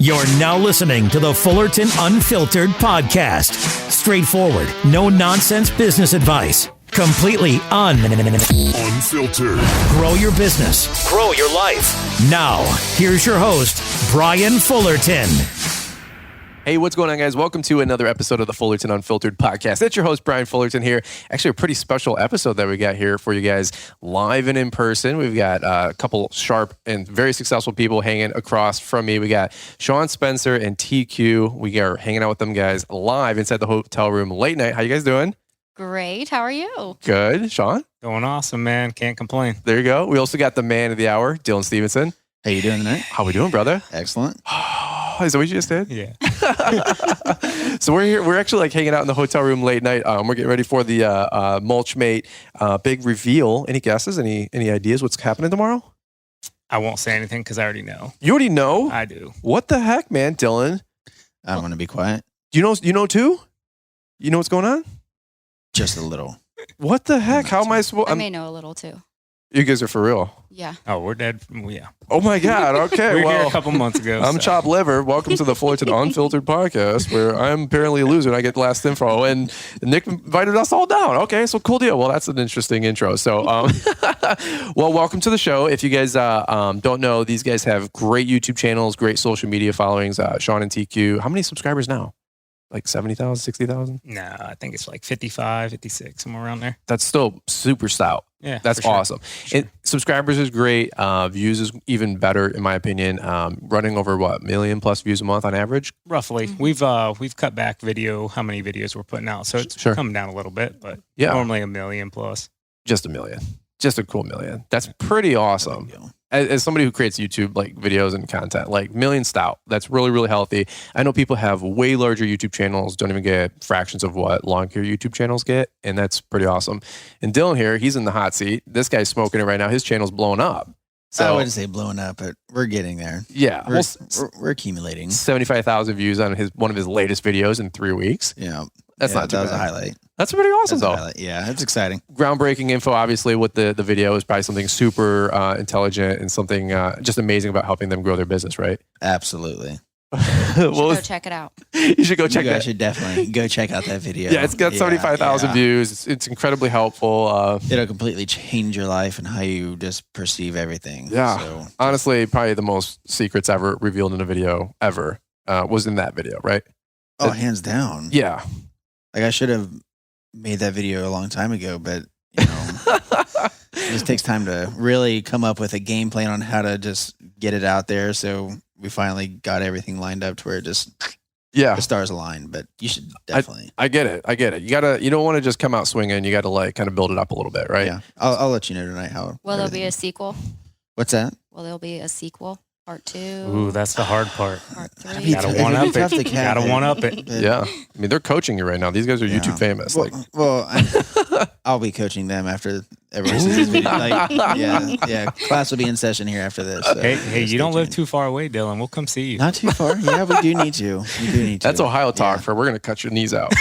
You're now listening to the Fullerton Unfiltered podcast. Straightforward, no nonsense business advice. Completely unfiltered. Grow your business. Grow your life. Now, here's your host, Brian Fullerton. Hey, what's going on, guys? Welcome to another episode of the Fullerton Unfiltered podcast. It's your host, Brian Fullerton here. Actually, a pretty special episode that we got here for you guys live and in person. We've got a couple sharp and very successful people hanging across from me. We got Shawn, Spencer, and TQ. We are hanging out with them guys live inside the hotel room late night. How you guys doing? Great. How are you? Good. Shawn? Going awesome, man. Can't complain. There you go. We also got the man of the hour, Stephenson. How you doing tonight? How we doing, brother? Excellent. Is that what you just did? Yeah. So we're here. We're actually like hanging out in the hotel room late night. We're getting ready for the Mulch mate big reveal. Any guesses? Any ideas? What's happening tomorrow? I won't say anything because I already know. You already know? I do. What the heck, man, Dylan? I'm going to be quiet. You know too? You know what's going on? Just a little. What the heck? How am I supposed? I may know a little too. You guys are for real? Yeah. Oh, we're dead. Yeah. Oh my God. Okay. We were well, here a couple months ago. I'm Chopped Liver. Welcome to the Fullerton Unfiltered podcast, where I'm apparently a loser and I get the last info. And Nick invited us all down. Okay, so cool deal. Well, that's an interesting intro. So, well, welcome to the show. If you guys don't know, these guys have great YouTube channels, great social media followings. Shawn and TQ. How many subscribers now? Like 70,000, 60,000? No, I think it's like 55, 56, somewhere around there. That's still super stout. Yeah, that's sure. awesome. Sure. Subscribers is great. Views is even better, in my opinion. Running over what, million plus views a month on average? Roughly. Mm-hmm. We've cut back how many videos we're putting out, so it's Sure. come down a little bit, but Yeah. normally 1 million plus. Just 1 million. Just a cool million. That's pretty awesome. As somebody who creates YouTube like videos and content, like million stout, that's really, really healthy. I know people have way larger YouTube channels, don't even get fractions of what longer YouTube channels get, and that's pretty awesome. And Dylan here, he's in the hot seat. This guy's smoking it right now. His channel's blowing up. So I wouldn't say blowing up, but we're getting there. Yeah, We're accumulating. 75,000 views on one of his latest videos in 3 weeks. Yeah. That's not too that was bad. a highlight. That's pretty awesome, though. Yeah, it's exciting. Groundbreaking info, obviously, with the video is probably something super intelligent and something just amazing about helping them grow their business, right? Absolutely. Go check it out. You should go check You that. guys should definitely go check out that video. Yeah, it's got 75,000 views. It's incredibly helpful. It'll completely change your life and how you just perceive everything. Yeah. So, Honestly, probably the most secrets ever revealed in a video ever was in that video, right? hands down. Yeah. Like I should have made that video a long time ago, but you know, it just takes time to really come up with a game plan on how to just get it out there. So we finally got everything lined up to where it just the stars align. But you should definitely. I get it. You don't want to just come out swinging. You got to like kind of build it up a little bit, right? Yeah. I'll let you know tonight how. Will there be a sequel? What's that? Will there be a sequel? Part 2? Ooh, that's the hard part. Part 3? I mean, Gotta one up it. tough to Gotta one up it. Yeah. I mean, they're coaching you right now. These guys are YouTube famous. I'll be coaching them after everyone sees this video. Like, class will be in session here after this. So Hey, you don't live too far away, Dylan. We'll come see you. Not too far. Yeah, we do need to. That's Ohio talk for we're going to cut your knees out.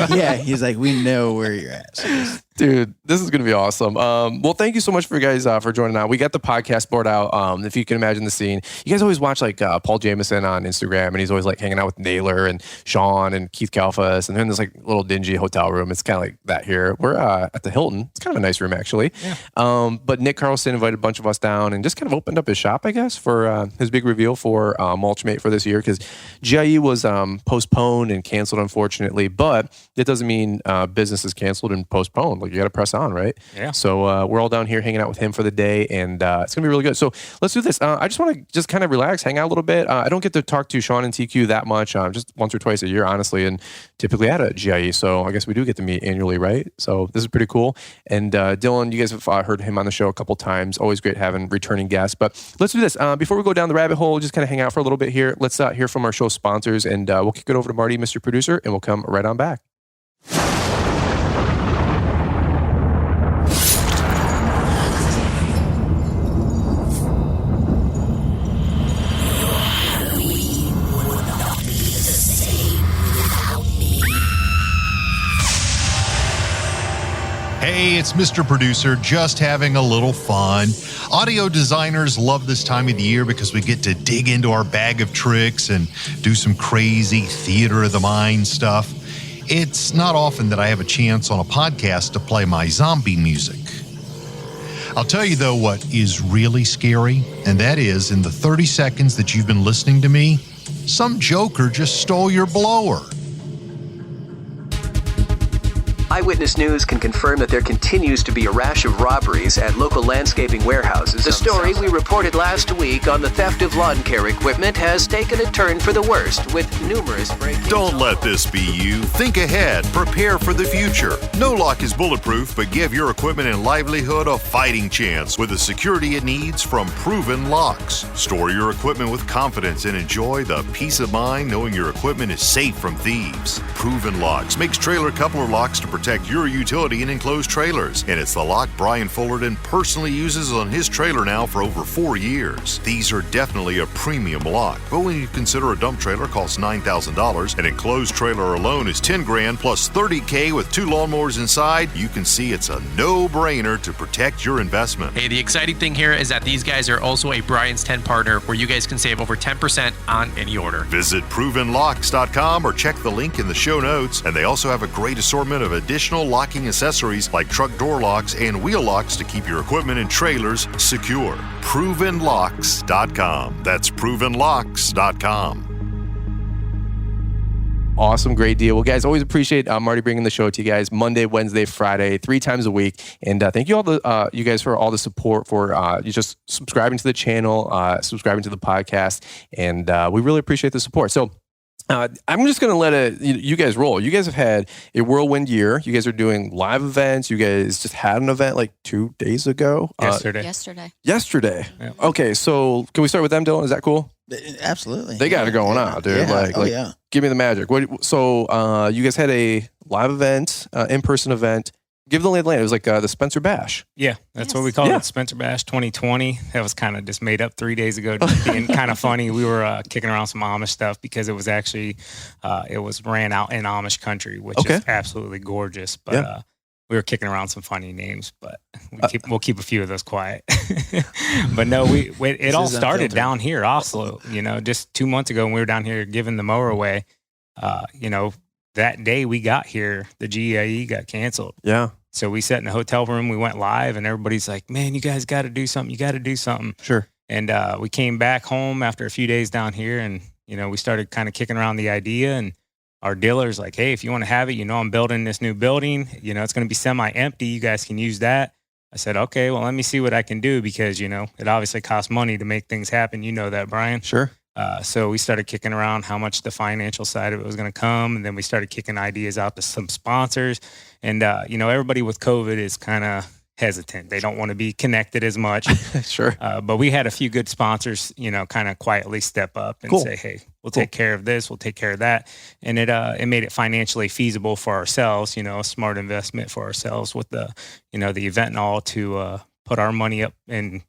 Yeah, he's like, we know where you're at. So Dude, this is going to be awesome. Well, thank you so much for you guys for joining out. We got the podcast board out. If you can imagine the scene, you guys always watch like Paul Jameson on Instagram, and he's always like hanging out with Naylor and Shawn and Keith Kalfas, and they're in this like little dingy hotel room. It's kind of like that here. We're at the Hilton. It's kind of a nice room actually. Yeah. But Nick Carlson invited a bunch of us down and just kind of opened up his shop, I guess, for his big reveal for Mulch Mate for this year, because GIE was postponed and canceled, unfortunately. But it doesn't mean business is canceled and postponed. Like you got to press on, right? Yeah. So we're all down here hanging out with him for the day, and it's gonna be really good. So let's do this. I just want to just kind of relax, hang out a little bit. I don't get to talk to Shawn and TQ that much, just once or twice a year, honestly, and typically at a GIE. So I guess we do get to meet annually, right? So this is pretty cool. And Dylan, you guys have heard him on the show a couple times. Always great having returning guests. But let's do this. Before we go down the rabbit hole, just kind of hang out for a little bit here. Let's hear from our show sponsors, and we'll kick it over to Marty, Mr. Producer, and we'll come right on back. Hey, it's Mr. Producer, just having a little fun. Audio designers love this time of the year because we get to dig into our bag of tricks and do some crazy theater of the mind stuff. It's not often that I have a chance on a podcast to play my zombie music. I'll tell you, though, what is really scary, and that is in the 30 seconds that you've been listening to me, some joker just stole your blower. Eyewitness News can confirm that there continues to be a rash of robberies at local landscaping warehouses. The story we reported last week on the theft of lawn care equipment has taken a turn for the worst, with numerous break-ins. Don't let this be you. Think ahead. Prepare for the future. No lock is bulletproof, but give your equipment and livelihood a fighting chance with the security it needs from Proven Locks. Store your equipment with confidence and enjoy the peace of mind knowing your equipment is safe from thieves. Proven Locks makes trailer coupler locks to protect your utility and enclosed trailers. And it's the lock Brian Fullerton personally uses on his trailer now for over 4 years. These are definitely a premium lock, but when you consider a dump trailer costs $9,000, an enclosed trailer alone is $10,000 plus $30,000 with 2 lawnmowers inside, you can see it's a no-brainer to protect your investment. Hey, the exciting thing here is that these guys are also a Brian's 10 partner where you guys can save over 10% on any order. Visit ProvenLocks.com or check the link in the show notes, and they also have a great assortment of additional locking accessories like truck door locks and wheel locks to keep your equipment and trailers secure. ProvenLocks.com. That's ProvenLocks.com. Awesome. Great deal. Well, guys, always appreciate Marty bringing the show to you guys Monday, Wednesday, Friday, 3 times a week. And thank you all you guys for all the support for you just subscribing to the channel, subscribing to the podcast. And we really appreciate the support. So I'm just going to let you guys roll. You guys have had a whirlwind year. You guys are doing live events. You guys just had an event like 2 days ago. Yesterday. Yeah. Okay. So can we start with them, Dylan? Is that cool? Absolutely. They got it going on, dude. Yeah. Give me the magic. So you guys had a live event, in-person event. Give the lay of the land. It was like the Spencer Bash. Yeah, that's what we called it, Spencer Bash 2020. That was kind of just made up 3 days ago, just being kind of funny. We were kicking around some Amish stuff because it was actually, it was ran out in Amish country, which is absolutely gorgeous. But we were kicking around some funny names, but we'll keep a few of those quiet. But no, it all started down here, Oslo. Just 2 months ago when we were down here giving the mower away. That day we got here, the GEIE got canceled. Yeah. So we sat in a hotel room, we went live, and everybody's like, man, you guys got to do something. You got to do something. Sure. And we came back home after a few days down here, and, we started kind of kicking around the idea, and our dealer's like, hey, if you want to have it, I'm building this new building. It's going to be semi-empty. You guys can use that. I said, okay, well, let me see what I can do because, it obviously costs money to make things happen. You know that, Brian. Sure. So we started kicking around how much the financial side of it was going to come. And then we started kicking ideas out to some sponsors. And, everybody with COVID is kind of hesitant. They don't want to be connected as much. Sure. But we had a few good sponsors, kind of quietly step up and say, hey, we'll take care of this. We'll take care of that. And it made it financially feasible for ourselves, a smart investment for ourselves with the event and all to put our money up and,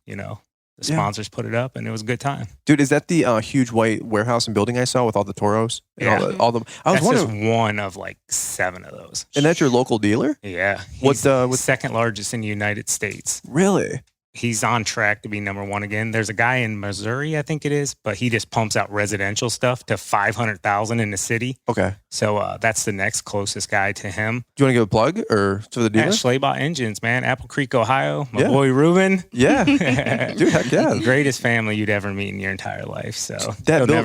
the sponsors put it up, and it was a good time. Dude, is that the huge white warehouse and building I saw with all the Toros? And all the I was That's wondering, just one of like 7 of those. And that's your local dealer? Yeah. What's second largest in the United States. Really? He's on track to be number 1 again. There's a guy in Missouri, I think it is, but he just pumps out residential stuff to 500,000 in the city. Okay. So that's the next closest guy to him. Do you want to give a plug or to the dealer? Schlabot Engines, man. Apple Creek, Ohio. My boy Ruben. Yeah. Dude, heck yeah. Greatest family you'd ever meet in your entire life. So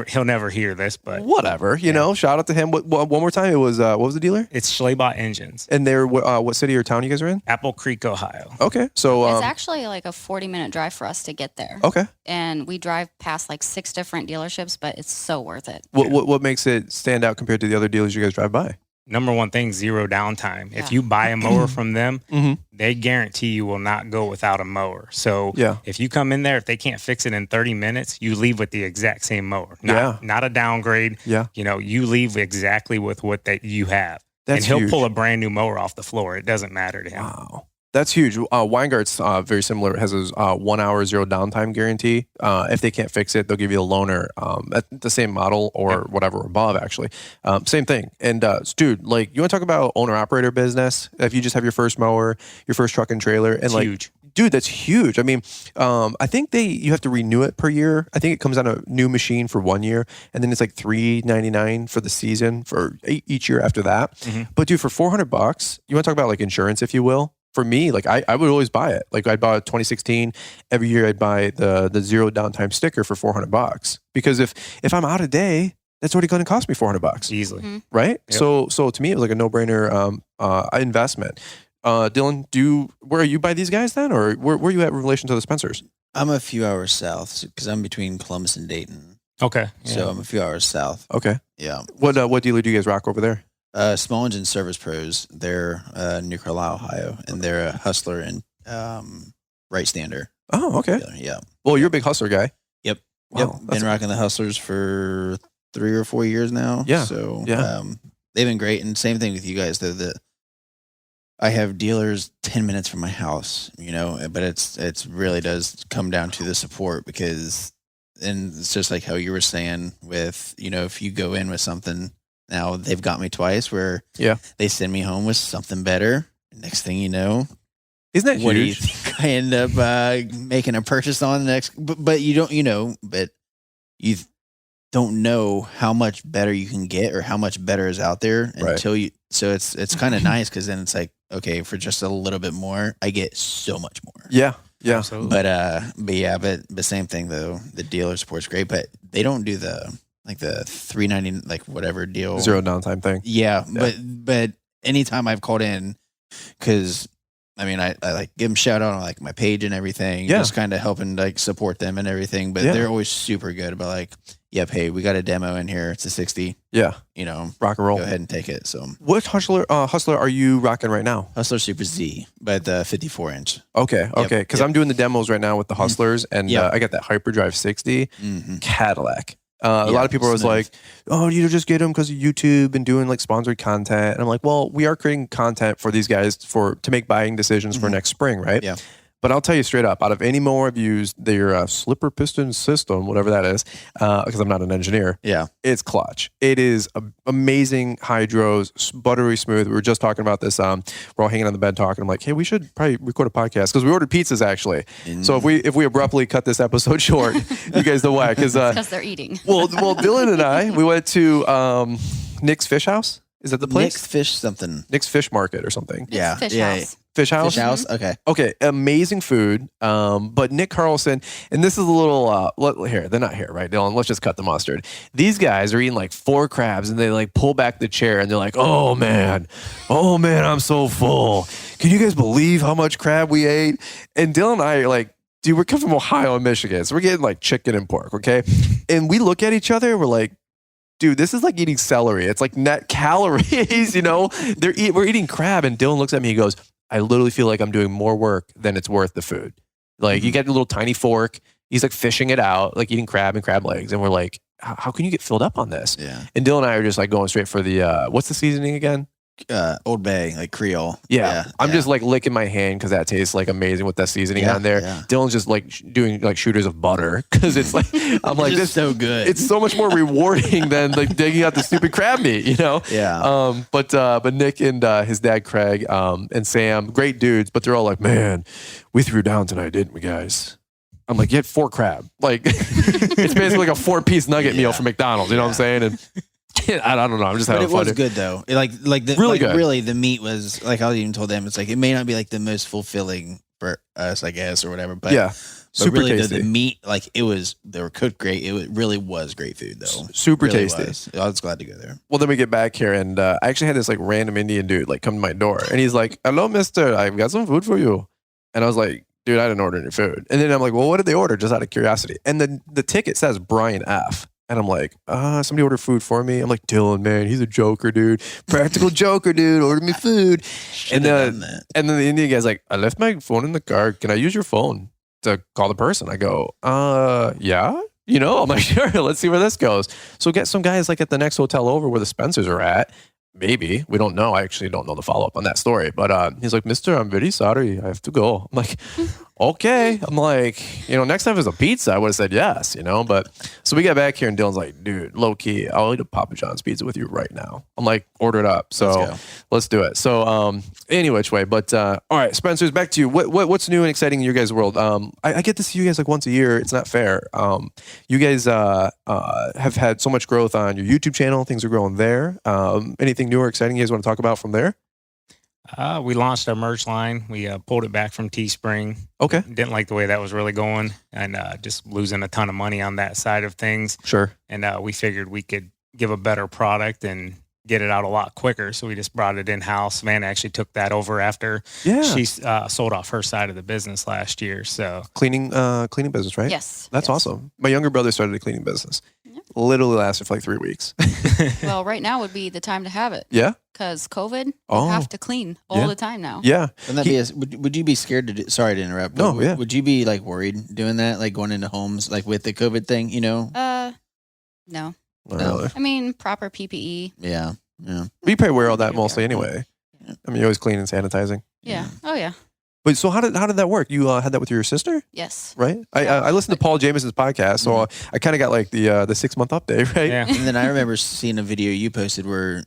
he'll never hear this, but whatever. Shout out to him. One more time. It was what was the dealer? It's Schlabot Engines. And they're what city or town you guys are in? Apple Creek, Ohio. Okay. So it's actually like a 40-minute drive for us to get there. Okay. And we drive past like 6 different dealerships, but it's so worth it. What makes it stand out compared to the other dealers you guys drive by? Number one thing, 0 downtime. Yeah. If you buy a mower from them, they guarantee you will not go without a mower. So if you come in there, if they can't fix it in 30 minutes, you leave with the exact same mower. Not a downgrade. Yeah. You leave exactly with what that you have. That's and he'll huge. pull a brand new mower off the floor. It doesn't matter to him. Wow. That's huge. Weingart's very similar. It has a 1 hour, 0 downtime guarantee. If they can't fix it, they'll give you a loaner at the same model or whatever above, actually. Same thing. And dude, like, you want to talk about owner-operator business? If you just have your first mower, your first truck and trailer. And huge. Dude, that's huge. I mean, I think you have to renew it per year. I think it comes on a new machine for 1 year, and then it's like $399 for the season for each year after that. Mm-hmm. But dude, for $400, you want to talk about like insurance, if you will? For me, like I would always buy it. Like I'd buy a 2016 every year. I'd buy the 0 downtime sticker for $400 because if I'm out a day, that's already going to cost me $400 easily, right? Yep. So to me, it was like a no-brainer investment. Dylan, where are you by these guys then, or where are you at in relation to the Spencers? I'm a few hours south because I'm between Columbus and Dayton. Okay, So I'm a few hours south. Okay. Yeah. What dealer do you guys rock over there? Small Engine Service Pros. They're New Carlisle, Ohio, and they're a Hustler and right stander. Oh, okay. Yeah. Well, you're a big Hustler guy. Yep. Wow, Been rocking the Hustlers for 3 or 4 years now. Yeah. So Yeah. they've been great. And same thing with you guys, though. I have dealers 10 minutes from my house, but it's really does come down to the support because, and it's just like how you were saying with, if you go in with something, now they've got me twice where they send me home with something better. Next thing you know, isn't that huge? What do you think I end up making a purchase on the next? But you don't, but you don't know how much better you can get or how much better is out there until you. So it's kind of nice because then it's like, okay, for just a little bit more, I get so much more. Yeah. Absolutely. But same thing though. The dealer support's great, but they don't do the $390 like whatever deal 0 downtime thing. Yeah. But anytime I've called in, because I mean I like give them shout out on like my page and everything, just kind of helping like support them and everything. But they're always super good about like, yep, hey, we got a demo in here. It's a 60. Yeah. Rock and roll. Go ahead and take it. So what Hustler are you rocking right now? Hustler Super Z, but the 54-inch. Okay. Because I'm doing the demos right now with the Hustlers, and I got that Hyperdrive 60 Cadillac. A lot of people are always like, oh, you just get them because of YouTube and doing like sponsored content. And I'm like, well, we are creating content for these guys to make buying decisions for next spring, right? Yeah. But I'll tell you straight up, out of any mower I've used, their slipper piston system, whatever that is, because I'm not an engineer, it's clutch. It is amazing hydros, buttery smooth. We were just talking about this. We're all hanging on the bed talking. I'm like, hey, we should probably record a podcast because we ordered pizzas actually. So if we abruptly cut this episode short, you guys know why? Because they're eating. well, Dylan and I, we went to Nick's Fish House. Is that the place? Nick's Fish something. Nick's Fish Market or something. Yeah. Fish yeah. House. Fish House? Fish House? Okay. Okay, amazing food. But Nick Carlson, and this is a little, here, they're not here, right, Dylan? Let's just cut the mustard. These guys are eating like 4 crabs and they like pull back the chair and they're like, oh man, I'm so full. Can you guys believe how much crab we ate? And Dylan and I are like, dude, we're coming from Ohio and Michigan, so we're getting like chicken and pork, okay? And we look at each other and we're like, dude, this is like eating celery. It's like net calories, We're eating crab, and Dylan looks at me, he goes, I literally feel like I'm doing more work than it's worth the food. Like you get a little tiny fork, he's like fishing it out, like eating crab and crab legs. And we're like, how can you get filled up on this? Yeah. And Dylan and I are just like going straight for the, what's the seasoning again? Old Bay, like Creole. Yeah. I'm just like licking my hand because that tastes like amazing with that seasoning on there. Yeah. Dylan's just like doing like shooters of butter because it's like, I'm like, this so good. It's so much more rewarding than like digging out the stupid crab meat, Yeah. But Nick and his dad Craig and Sam, great dudes, but they're all like, man, we threw down tonight, didn't we, guys? I'm like, you had 4 crab. Like, it's basically like a 4-piece nugget meal from McDonald's. You know what I'm saying? And I don't know. I'm just having fun. It was good though. Really, the meat was like I even told them. It's like it may not be like the most fulfilling for us, I guess, or whatever. But super really, tasty. The meat, like they were cooked great. It really was great food though. Super really tasty. Was. I was glad to go there. Well, then we get back here, and I actually had this like random Indian dude like come to my door, and he's like, "Hello, Mister, I've got some food for you," and I was like, "Dude, I didn't order any food." And then I'm like, "Well, what did they order?" Just out of curiosity, and then the ticket says Brian F. And I'm like, somebody ordered food for me. I'm like, Dylan, man, he's a joker, dude. Practical joker, dude. Order me food. And then the Indian guy's like, I left my phone in the car. Can I use your phone to call the person? I go, yeah. I'm like, sure, let's see where this goes. So get some guys like at the next hotel over where the Spencers are at. maybe. We don't know. I actually don't know the follow-up on that story. But he's like, Mister, I'm very sorry. I have to go. I'm like, okay. I'm like, next time if it's a pizza, I would have said yes, But so we got back here and Dylan's like, dude, low key, I'll eat a Papa John's pizza with you right now. I'm like, order it up. So let's do it. So any which way. But all right, Spencer's back to you. What's new and exciting in your guys' world? I get to see you guys like once a year. It's not fair. You guys have had so much growth on your YouTube channel. Things are growing there. Anything new or exciting you guys want to talk about from there? We launched our merch line. We pulled it back from Teespring. Okay. Didn't like the way that was really going, and just losing a ton of money on that side of things. Sure. And we figured we could give a better product and get it out a lot quicker. So we just brought it in-house. Savannah actually took that over after she sold off her side of the business last year. So cleaning business, right? Yes. That's awesome. My younger brother started a cleaning business. Yeah. Literally lasted for like 3 weeks. Well, right now would be the time to have it. Yeah. Because COVID, you have to clean all the time now. Yeah. Wouldn't that be would you be scared to do, sorry to interrupt. No, would you be like worried doing that? Like going into homes, like with the COVID thing, No. Really? I mean, proper PPE. Yeah. We probably wear all that mostly anyway. I mean, you're always cleaning and sanitizing. Yeah. Oh, yeah. But so how did that work? You had that with your sister? Yes. Right? I listened to Paul Jameson's podcast, so I kind of got like the 6-month update, right? Yeah. And then I remember seeing a video you posted where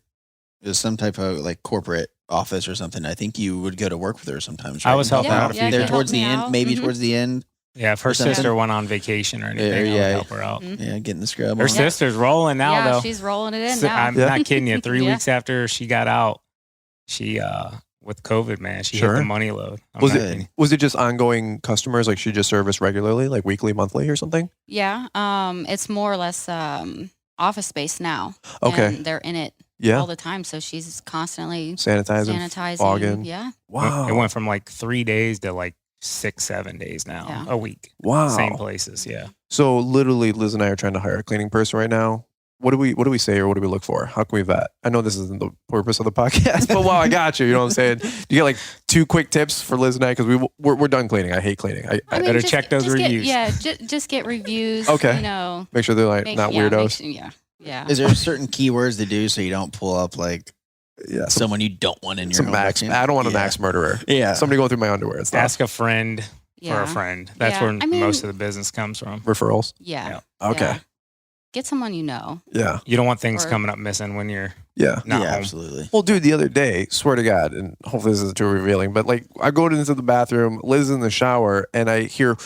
it was some type of like corporate office or something. I think you would go to work with her sometimes, right? I was helping out a few there times. towards the helped me end, out. maybe towards the end. Yeah, if her something. sister went on vacation or anything, I would help her out. Yeah, getting the scrub Her on. sister's rolling now, though. She's rolling it in So, now. I'm not kidding you. 3 Yeah. weeks after she got out, she with COVID, man, she Sure. hit the money load. Was it just ongoing customers? Like she just serviced regularly, like weekly, monthly or something? Yeah. It's more or less office space now. Okay. And they're in it all the time. So she's constantly sanitizing, fogging. Yeah. Wow. It went from like 3 days to like 6-7 days now, a week. Wow. Same places, yeah. So literally, Liz and I are trying to hire a cleaning person right now. What do we say or what do we look for? How can we vet? I know this isn't the purpose of the podcast, but wow, I got you. You know what I'm saying? You get like 2 quick tips for Liz and I because we're done cleaning. I hate cleaning. I mean, better check those reviews. Just get reviews. Okay. Make sure they're like not weirdos. Yeah. Is there certain keywords to do so you don't pull up like someone you don't want in your home? Max. I don't want a max murderer. Yeah. Somebody going through my underwear and stuff. Ask a friend for a friend. That's where most of the business comes from. Referrals. Yeah. Okay. Yeah. Get someone you know. Yeah. You don't want things coming up missing when you're not home. Absolutely. Well, dude, the other day, swear to God, and hopefully this isn't too revealing, but like I go into the bathroom, Liz is in the shower, and I hear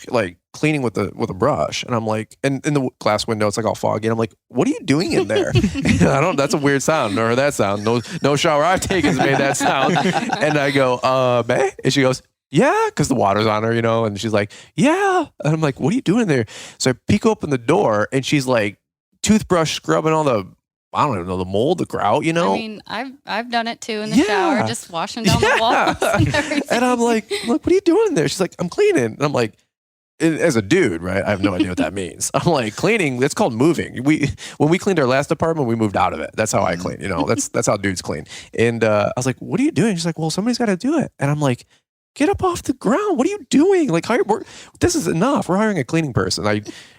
like cleaning with a brush, and I'm like, and in the glass window, it's like all foggy, and I'm like, what are you doing in there? That's a weird sound. Never heard that sound. No shower I've taken has made that sound. And I go, bae? And she goes, yeah, because the water's on her, and she's like, yeah. And I'm like, what are you doing there? So I peek open the door, and she's like, toothbrush scrubbing all the, I don't even know, the mold, the grout, I mean, I've done it too in the shower, just washing down the walls and everything. And I'm like, look, what are you doing in there? She's like, I'm cleaning. And I'm like, as a dude, right? I have no idea what that means. I'm like, cleaning, it's called moving. When we cleaned our last apartment, we moved out of it. That's how I clean, that's how dudes clean. And I was like, what are you doing? She's like, well, somebody's got to do it. And I'm like, get up off the ground. What are you doing? Like, this is enough. We're hiring a cleaning person.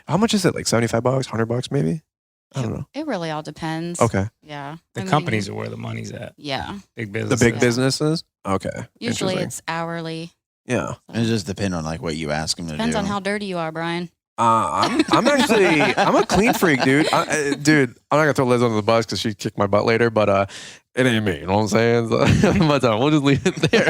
How much is it? Like $75, $100 maybe? I don't know. It really all depends. Okay. Yeah. The companies are where the money's at. Yeah. Big businesses. The big businesses? Okay. Usually it's hourly. Yeah. It just depends on like what you ask them to do. Depends on how dirty you are, Brian. I'm actually I'm a clean freak, dude. Dude, I'm not gonna throw Liz under the bus because she kicked my butt later, but it ain't me. You know what I'm saying? But we'll just leave it there.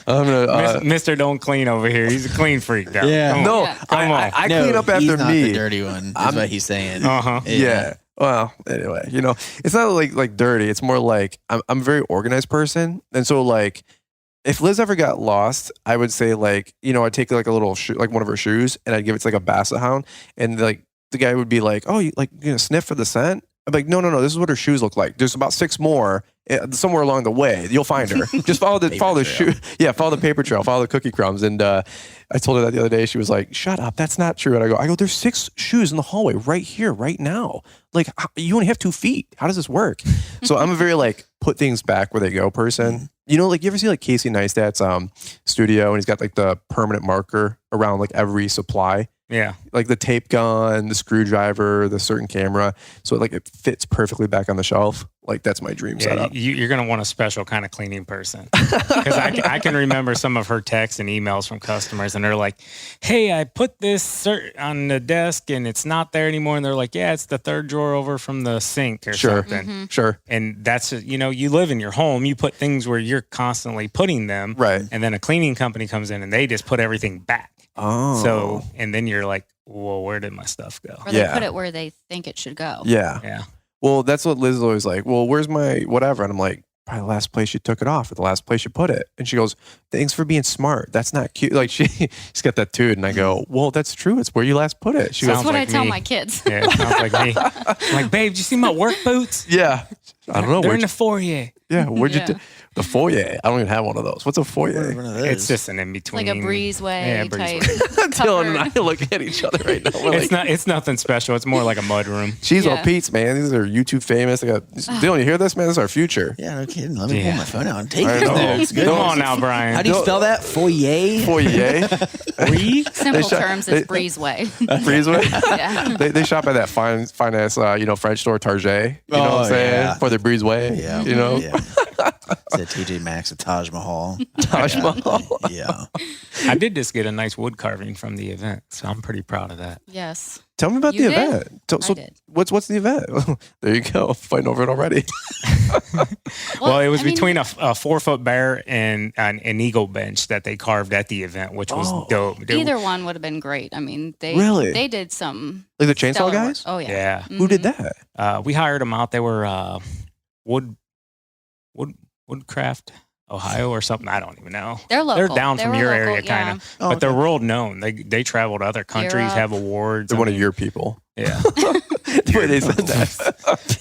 I'm gonna, Mr. Don't Clean over here. He's a clean freak. Now. Yeah. Come on. Come on. I clean up after he's not me. The dirty one. That's what he's saying. Yeah. Well, anyway, it's not like dirty. It's more like I'm a very organized person, and so like. If Liz ever got lost, I would say like, I'd take like a little shoe, like one of her shoes, and I'd give it to like a basset hound, and like the guy would be like, "Oh, you sniff for the scent?" I'm like, "No, this is what her shoes look like. There's about 6 more somewhere along the way. You'll find her. Just follow the shoe. Yeah, follow the paper trail, follow the cookie crumbs." And I told her that the other day. She was like, "Shut up, that's not true." And I go, "There's 6 shoes in the hallway right here, right now. Like you only have 2 feet. How does this work?" So I'm a very like put things back where they go person. Like you ever see like Casey Neistat's studio, and he's got like the permanent marker around like every supply. Yeah. Like the tape gun, the screwdriver, the certain camera. So it fits perfectly back on the shelf. Like that's my dream setup. You're going to want a special kind of cleaning person. Because I can remember some of her texts and emails from customers, and they're like, hey, I put this on the desk and it's not there anymore. And they're like, yeah, it's the third drawer over from the sink or something. Mm-hmm. Sure. And that's, you live in your home, you put things where you're constantly putting them. Right. And then a cleaning company comes in and they just put everything back. Oh. So, and then you're like, well, where did my stuff go? Or they put it where they think it should go. Yeah. Yeah. Well, that's what Liz is always like, well, where's my whatever? And I'm like, probably the last place you took it off or the last place you put it. And she goes, thanks for being smart. That's not cute. Like she's got that too. And I go, well, that's true. It's where you last put it. She That's goes, what like I tell me. my kids. Yeah, it sounds like me. I'm like, babe, did you see my work boots? yeah. I don't know. They're in the four-year. Yeah. Where'd Yeah. you the foyer? I don't even have one of those. What's a foyer? One of those. It's just an in-between. Like a breezeway type. Dylan and I covered. look at each other right now. We're like, It's nothing special. It's more like a mud room. cheese Yeah. on Pete's, man. These are YouTube famous. They got, Dylan, you hear this, man? This is our future. Yeah, no kidding. Let me Yeah. pull my phone out and take I it. know. It's good. Come on now, Brian. How do you spell that? Foyer? Foyer. Simple shop- terms, it's breezeway. Breezeway. Yeah. They shop at that fine ass, French store, Target. You know what I'm saying? yeah. For the breezeway. Yeah. You know? Yeah. Said TJ Maxx at Taj Mahal. Taj Mahal. Yeah. I did just get a nice wood carving from the event, so I'm pretty proud of that. Yes. Tell me about You the did? event. So, I did. what's the event? There you go. Fighting over it already. Well, it was I mean, between a 4-foot bear and an eagle bench that they carved at the event, which was dope. Dude, Either one would have been great. I mean, Really? they did some Like the chainsaw stellar work. guys? Oh yeah. yeah. Who did that? We hired them out. They were Woodcraft, Ohio or something. I don't even know. They're local. They're down They from were your local, area, yeah. kind of. Oh, But they're okay. world known. They travel to other countries, Europe. have awards. They're I one of mean, your people. Yeah. The way they said that.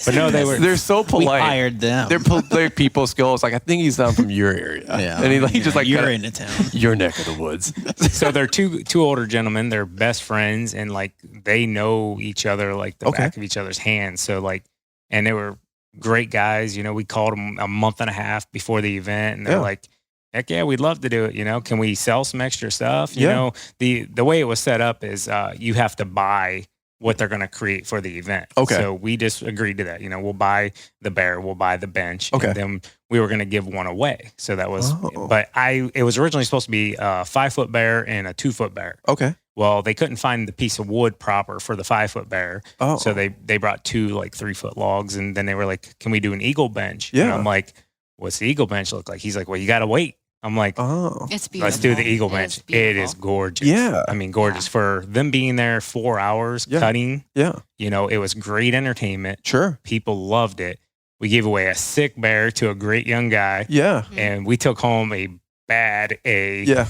But no, they were. They're so We polite. hired them. Their people skills. Like I think he's not from your area. Yeah. And he just like you're kinda- into town. your neck of the woods. So they're two older gentlemen. They're best friends, and like they know each other like the Okay. back of each other's hands. So like, and they were great guys. We called them a month and a half before the event, and they're Yeah. like, "Heck yeah, we'd love to do it. Can we sell some extra stuff? Yeah. The way it was set up is you have to buy what they're going to create for the event. Okay. So we just agreed to that. We'll buy the bear, we'll buy the bench, Okay. and then we were going to give one away. So that was, Oh. but it was originally supposed to be a 5-foot bear and a 2-foot bear. Okay. Well, they couldn't find the piece of wood proper for the 5-foot bear. Oh. So they brought 2 like 3-foot logs, and then they were like, can we do an eagle bench? Yeah. And I'm like, what's the eagle bench look like? He's like, well, you got to wait. I'm like, Oh. It's beautiful. let's do the eagle It bench. is It is beautiful. gorgeous. Yeah. I mean, gorgeous for them being there 4 hours Yeah. cutting. Yeah. It was great entertainment. Sure. People loved it. We gave away a sick bear to a great young guy, Yeah. and we took home a Yeah.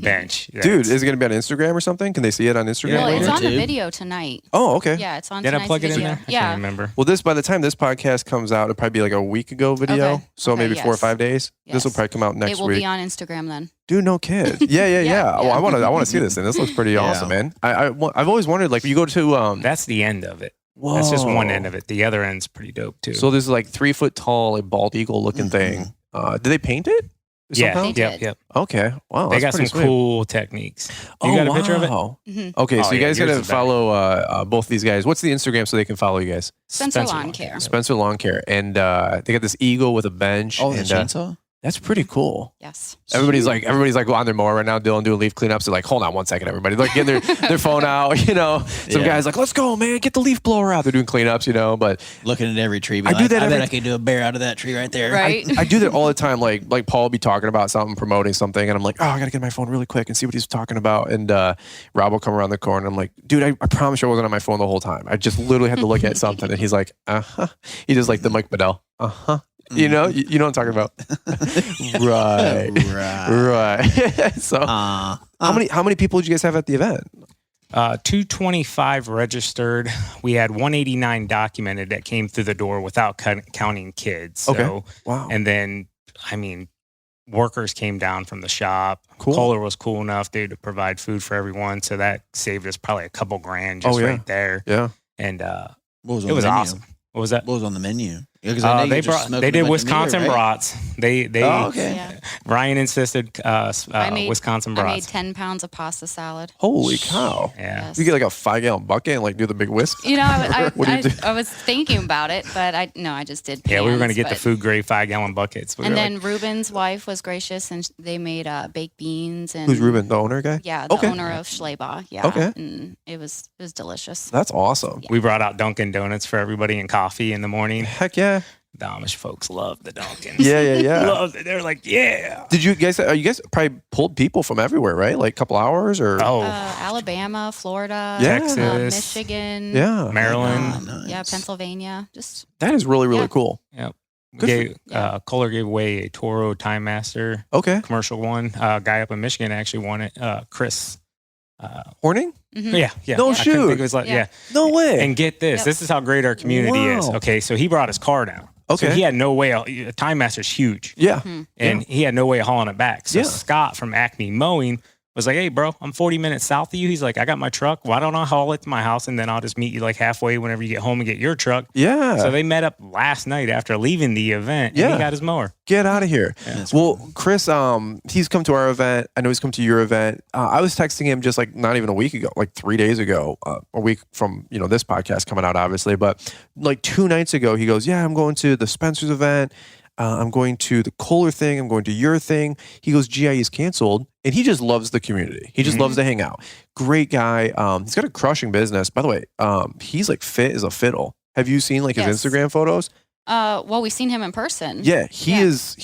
bench. Dude, That's- is it going to be on Instagram or something? Can they see it on Instagram Well, it's later? on the YouTube. video tonight. Oh, okay. Yeah, it's on did I tonight's plug it in video. there? I Yeah. can't remember. Well, by the time this podcast comes out, it'll probably be like a week ago video. Okay. So Okay, maybe 4 or yes. 5 days. This will Yes. probably come out next It will week. be on Instagram then. Dude, no kid. Yeah. Yeah, Oh, yeah. I want to see this thing. This looks pretty Yeah. awesome, man. I've always wondered, like, you go to That's the end of it. whoa. That's just one end of it. The other end's pretty dope too. So this is like 3 foot tall, like bald eagle looking thing. Did they paint it? yeah, somehow? They yep, did. yep. Okay. Wow. They that's got some pretty sweet. cool techniques. You got a picture of it? Wow. Mhm. Okay, Oh, so you yeah, guys yours got to is better. follow both these guys. What's the Instagram so they can follow you guys? Spencer Lawn Care. Spencer Lawn Care. And they got this eagle with a bench. Oh, the and, chainsaw? that's pretty cool. Yes. Everybody's like on their mower right now, doing leaf cleanups. They're like, hold on one second, everybody. They're like getting their phone out, Some Yeah. guys like, let's go, man, get the leaf blower out. They're doing cleanups, but Looking at every tree. I do that I bet every- I could do a bear out of that tree right there. Right. I do that all the time. Like Paul will be talking about something, promoting something, and I'm like, oh, I gotta get my phone really quick and see what he's talking about. And Rob will come around the corner. And I'm like, dude, I promise you I wasn't on my phone the whole time. I just literally had to look at something. And he's like, He just like the Mike Bedell. You know what I'm talking about. Right. Right. So how many people did you guys have at the event? 225 registered. We had 189 documented that came through the door without counting kids. So, Okay. Wow. And then, workers came down from the shop. Cool. Kohler was cool enough, dude, to provide food for everyone. So that saved us probably a couple grand just Oh, yeah. right there. Yeah. And What was on it was the menu? awesome. What was that? What was on the menu? Yeah, 'cause I know you They just smoked they a did bunch of Wisconsin meat, right? brats. They Oh, okay. Yeah. Ryan insisted I Wisconsin made brats. 10 pounds of pasta salad. Holy cow! Yeah. Yes. You get like a 5-gallon bucket and like do the big whisk. You know, What do you do? I was thinking about it, but I just did pans. Yeah, we were going to get the but- food grade 5-gallon buckets. We And were then like, Ruben's wife was gracious, and they made baked beans. And Who's Ruben, the owner guy? Yeah, the Okay. owner of Schlebaugh. Yeah. Okay. And it was delicious. That's awesome. we brought out Dunkin' Donuts for everybody and coffee in the morning. Heck yeah. The Amish folks love the Dunkins. Yeah. Loved it. They're like, yeah. Did you guys? You guys probably pulled people from everywhere, right? Like a couple hours or? Oh, Alabama, Florida, Yeah. Texas, Michigan. yeah. Maryland. Nice. Yeah, Pennsylvania. Just That is really Yeah. cool. Yep. Good Kohler gave away a Toro Time Master Okay. commercial one. Guy up in Michigan actually won it. Chris. Horning? Yeah. No I couldn't shoot. think of his Yeah. No way. And get this. Yep. This is how great our community is. Wow. Okay. So he brought his car down. Okay. So he had no way. A Time Master's huge. yeah. And he had no way of hauling it back. So Yeah. Scott from Acme Mowing was like, hey, bro, I'm 40 minutes south of you. He's like, I got my truck. Why don't I haul it to my house? And then I'll just meet you like halfway whenever you get home and get your truck. Yeah. So they met up last night after leaving the event. And Yeah. he got his mower. Get out of here. That's Well, Chris, he's come to our event. I know he's come to your event. I was texting him just like not even a week ago, like 3 days ago, a week from, this podcast coming out, obviously. But like 2 nights ago, he goes, yeah, I'm going to the Spencer's event. I'm going to the Kohler thing. I'm going to your thing. He goes, GIE is canceled. And he just loves the community. He just loves to hang out. Great guy. He's got a crushing business. By the way, he's like fit as a fiddle. Have you seen like his Yes. Instagram photos? well, we've seen him in person. Yeah, he's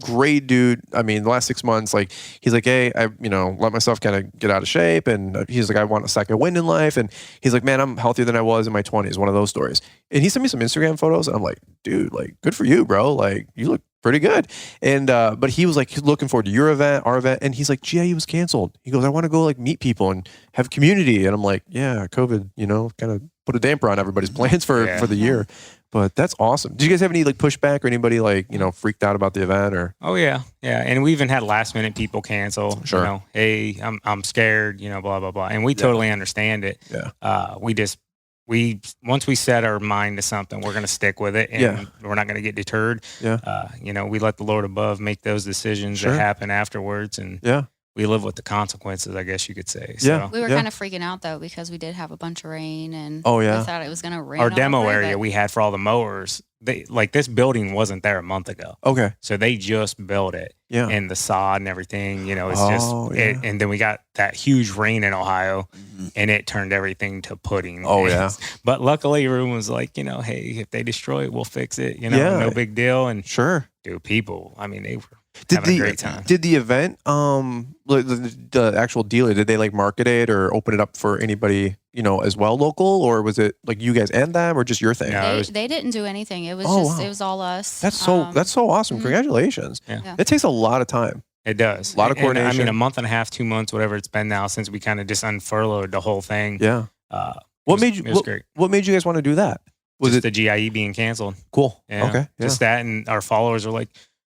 great dude. I mean, the last 6 months, like he's like, hey, I let myself kind of get out of shape, and he's like, I want a second wind in life, and he's like, man, I'm healthier than I was in my 20s. One of those stories. And he sent me some Instagram photos, and I'm like, dude, like good for you, bro. Like you look pretty good. And but he was like he's looking forward to your event, our event, and he's like, GIE was canceled. He goes, I want to go like meet people and have community. And I'm like, yeah, COVID, kind of put a damper on everybody's plans for the year. But that's awesome. Did you guys have any like pushback or anybody like, freaked out about the event or? Oh yeah. Yeah. And we even had last minute people cancel, Sure. hey, I'm scared, blah, blah, blah. And we totally understand it. Yeah. Once we set our mind to something, we're going to stick with it, and we're not going to get deterred. Yeah. We let the Lord above make those decisions that happen afterwards, and we live with the consequences, I guess you could say. So. Yeah. We were kind of freaking out though because we did have a bunch of rain, and Oh, yeah. we thought it was going to rain. Our all demo over, area but- we had for all the mowers, this building wasn't there a month ago. Okay. So they just built it. Yeah. And the sod and everything, it's Oh, just, yeah. and then we got that huge rain in Ohio, and it turned everything to pudding. Oh, yeah. But luckily, Ruben was like, hey, if they destroy it, we'll fix it. Yeah. No big deal. And Sure. dude, people, I mean, they were Did having a great time. Did the event, like the actual dealer, did they like market it or open it up for anybody, as well local, or was it like you guys and them, or just your thing? No. They didn't do anything. It was Oh, wow. it was all us. That's so awesome. Congratulations. Yeah. It takes a lot of time. It does. A lot of And, I coordination. mean, a month and a half, 2 months, whatever it's been now since we kind of just unfurloughed the whole thing. Yeah. It What made you? It was great. What made you guys want to do that? Was Just it the GIE being canceled. cool? Yeah. Okay. Yeah. Just that, and our followers are like,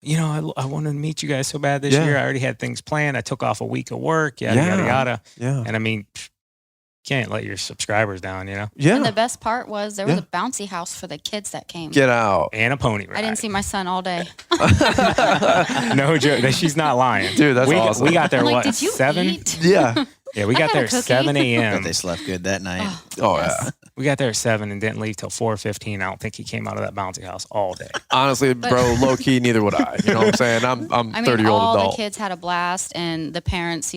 I wanted to meet you guys so bad this Yeah. year. I already had things planned. I took off a week of work, yada, Yeah. yada, yada. Yeah. And I mean, can't let your subscribers down, And Yeah. the best part was there was Yeah. a bouncy house for the kids that came. Get out, And a pony ride. I didn't see my son all day. No joke. She's not lying. Dude, that's awesome. We got there, I'm like, what, did you 7? eat? Yeah. Yeah, we got I had there a cookie. 7 But a.m. they slept good that night. Oh Yes. yeah. We got there at 7 and didn't leave till 4:15. I don't think he came out of that bouncy house all day. Honestly, bro, low key, neither would I. You know what I'm saying? I'm I mean, 30-year-old all adult. the kids had a blast, and the parents,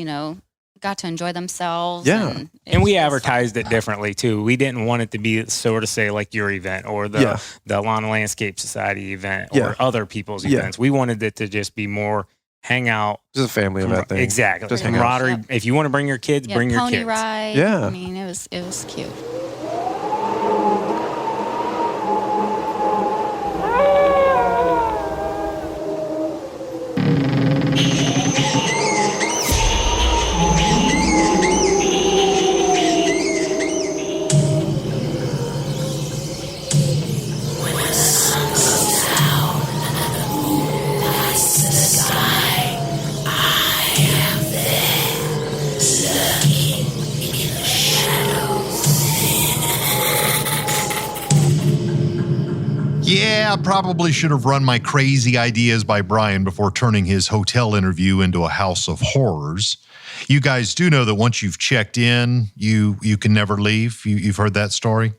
got to enjoy themselves. Yeah. And, And we it's just- advertised it differently too. We didn't want it to be sort of say like your event or the Lawn Landscape Society event or Yeah. other people's Yeah. events. We wanted it to just be more hang out. Just a family event thing. Exactly. Just Just hang out. camaraderie. If you want to bring your kids, Yeah, bring your pony kids. ride. Yeah. I mean, it was cute. Yeah, I probably should have run my crazy ideas by Brian before turning his hotel interview into a house of horrors. You guys do know that once you've checked in, you can never leave. You've heard that story?